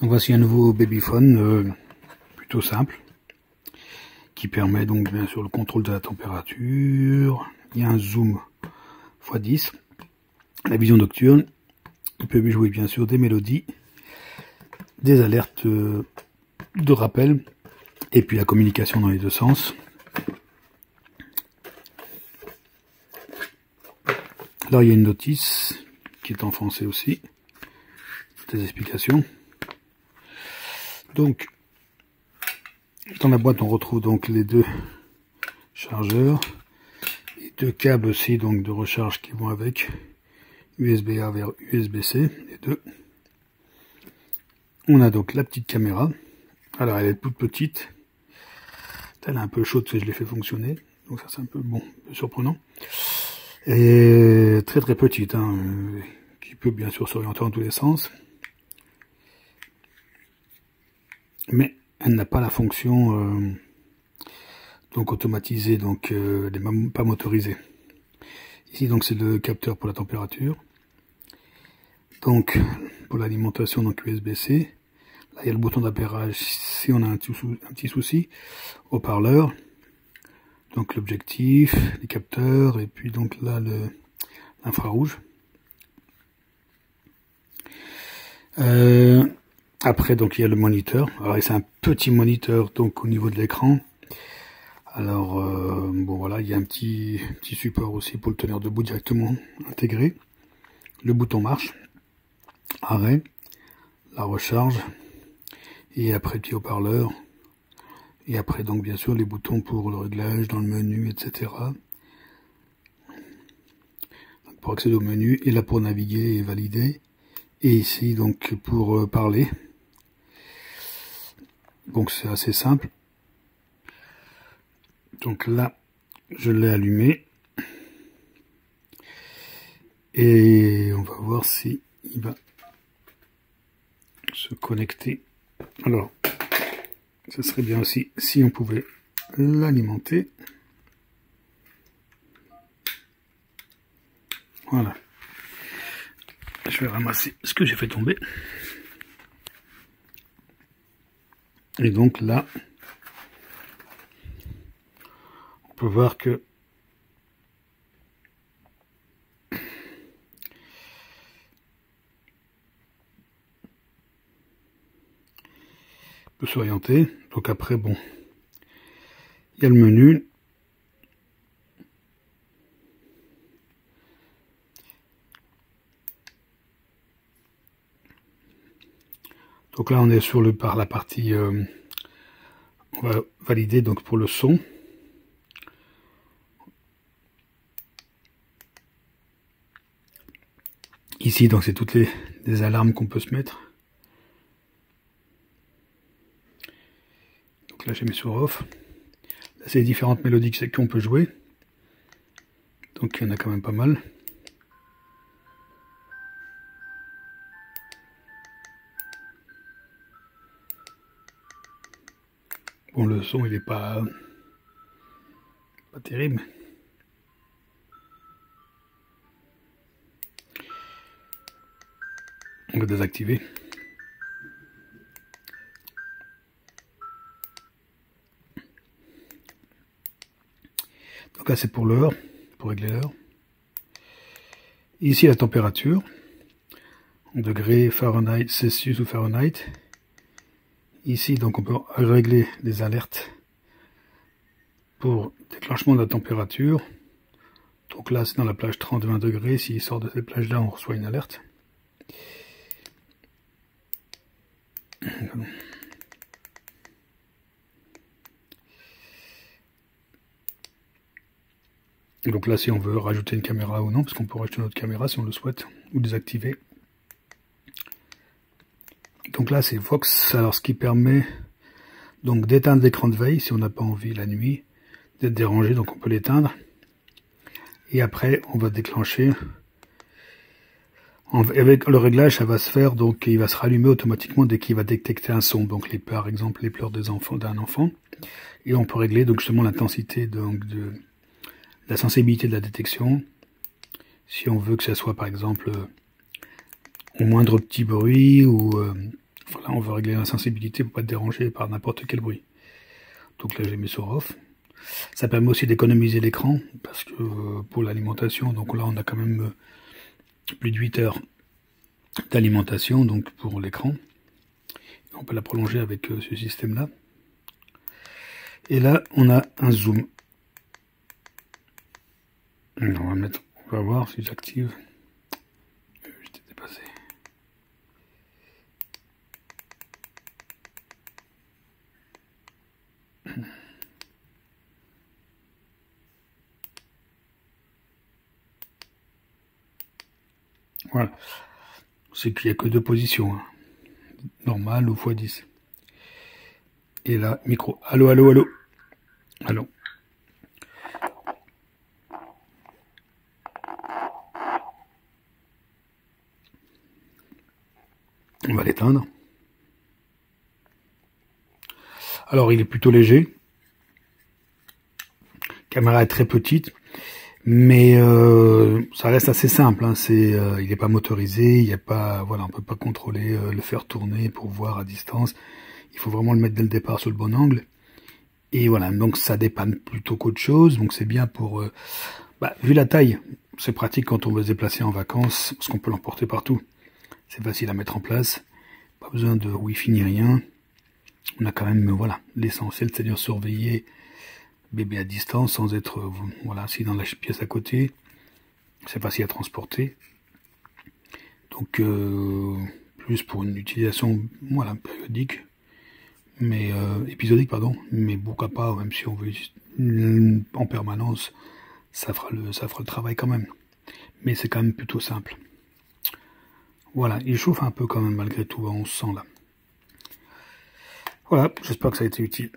Donc voici un nouveau babyphone plutôt simple qui permet donc bien sûr le contrôle de la température. Il y a un zoom x10, la vision nocturne. Il peut jouer bien sûr des mélodies, des alertes de rappel et puis la communication dans les deux sens. Là il y a une notice qui est en français aussi, des explications. Donc dans la boîte on retrouve donc les deux chargeurs et deux câbles aussi donc de recharge qui vont avec, USB-A vers USB-C, les deux. On a donc la petite caméra. Alors elle est toute petite, elle est un peu chaude parce que je l'ai fait fonctionner, donc ça c'est un peu surprenant. Et très petite, hein, qui peut bien sûr s'orienter dans tous les sens, mais elle n'a pas la fonction donc automatisée, donc elle n'est même pas motorisée. Ici donc c'est le capteur pour la température, donc pour l'alimentation donc USB-C. Là il y a le bouton d'appairage si on a un petit souci, haut-parleur, donc l'objectif, les capteurs et puis donc là l'infrarouge. Après donc il y a le moniteur. Alors c'est un petit moniteur donc au niveau de l'écran. Alors bon voilà, il y a un petit support aussi pour le tenir debout directement intégré. Le bouton marche, arrêt, la recharge et après petit haut-parleur. Et après donc bien sûr les boutons pour le réglage dans le menu, etc. Donc, pour accéder au menu, et là pour naviguer et valider. Et ici donc pour parler. Donc c'est assez simple. Donc là je l'ai allumé. Et on va voir si il va se connecter. Alors ce serait bien aussi si on pouvait l'alimenter. Voilà. Je vais ramasser ce que j'ai fait tomber. Et donc là, on peut voir que peut s'orienter. Donc après, bon, il y a le menu. Donc là, on est sur la partie, on va valider donc pour le son. Ici, donc c'est toutes les alarmes qu'on peut se mettre. Donc là, j'ai mis sur off. Là, c'est les différentes mélodies qu'on peut jouer. Donc il y en a quand même pas mal. Bon, le son il est pas terrible. On va désactiver. Donc là c'est pour l'heure, pour régler l'heure. Ici la température, en degrés Fahrenheit, Celsius ou Fahrenheit. Ici donc on peut régler les alertes pour déclenchement de la température. Donc là c'est dans la plage 30-20 degrés, s'il sort de cette plage là on reçoit une alerte. Donc là si on veut rajouter une caméra ou non, parce qu'on peut rajouter une autre caméra si on le souhaite, ou désactiver. Donc là c'est Vox, alors ce qui permet donc d'éteindre l'écran de veille si on n'a pas envie la nuit d'être dérangé, donc on peut l'éteindre. Et après on va déclencher, avec le réglage ça va se faire, donc il va se rallumer automatiquement dès qu'il va détecter un son, donc par exemple les pleurs d'un enfant. Et on peut régler donc justement l'intensité donc de la sensibilité de la détection, si on veut que ça soit par exemple au moindre petit bruit ou voilà, on veut régler la sensibilité pour pas être dérangé par n'importe quel bruit. Donc là j'ai mis sur off. Ça permet aussi d'économiser l'écran, parce que pour l'alimentation, donc là on a quand même plus de 8 heures d'alimentation donc pour l'écran. On peut la prolonger avec ce système là. Et là on a un zoom. On va voir si j'active. J'étais dépassé. Voilà. C'est qu'il n'y a que deux positions. Hein. Normal ou x10. Et là, micro. Allô, allô, allô. Allô. On va l'éteindre. Alors, il est plutôt léger. La caméra est très petite. Mais ça reste assez simple. Hein. Il n'est pas motorisé. Il y a pas, voilà, on peut pas contrôler, le faire tourner pour voir à distance. Il faut vraiment le mettre dès le départ sur le bon angle. Et voilà, donc ça dépanne plutôt qu'autre chose. Donc c'est bien pour... vu la taille, c'est pratique quand on veut se déplacer en vacances, parce qu'on peut l'emporter partout. C'est facile à mettre en place. Pas besoin de Wi-Fi ni rien. On a quand même, voilà, l'essentiel, c'est-à-dire surveiller bébé à distance sans être, voilà, assis dans la pièce à côté. C'est facile à transporter. Donc, plus pour une utilisation, voilà, périodique. Mais épisodique, pardon, mais pourquoi pas, même si on veut en permanence, ça fera le travail quand même. Mais c'est quand même plutôt simple. Voilà, il chauffe un peu quand même malgré tout, on se sent là. Voilà, j'espère que ça a été utile.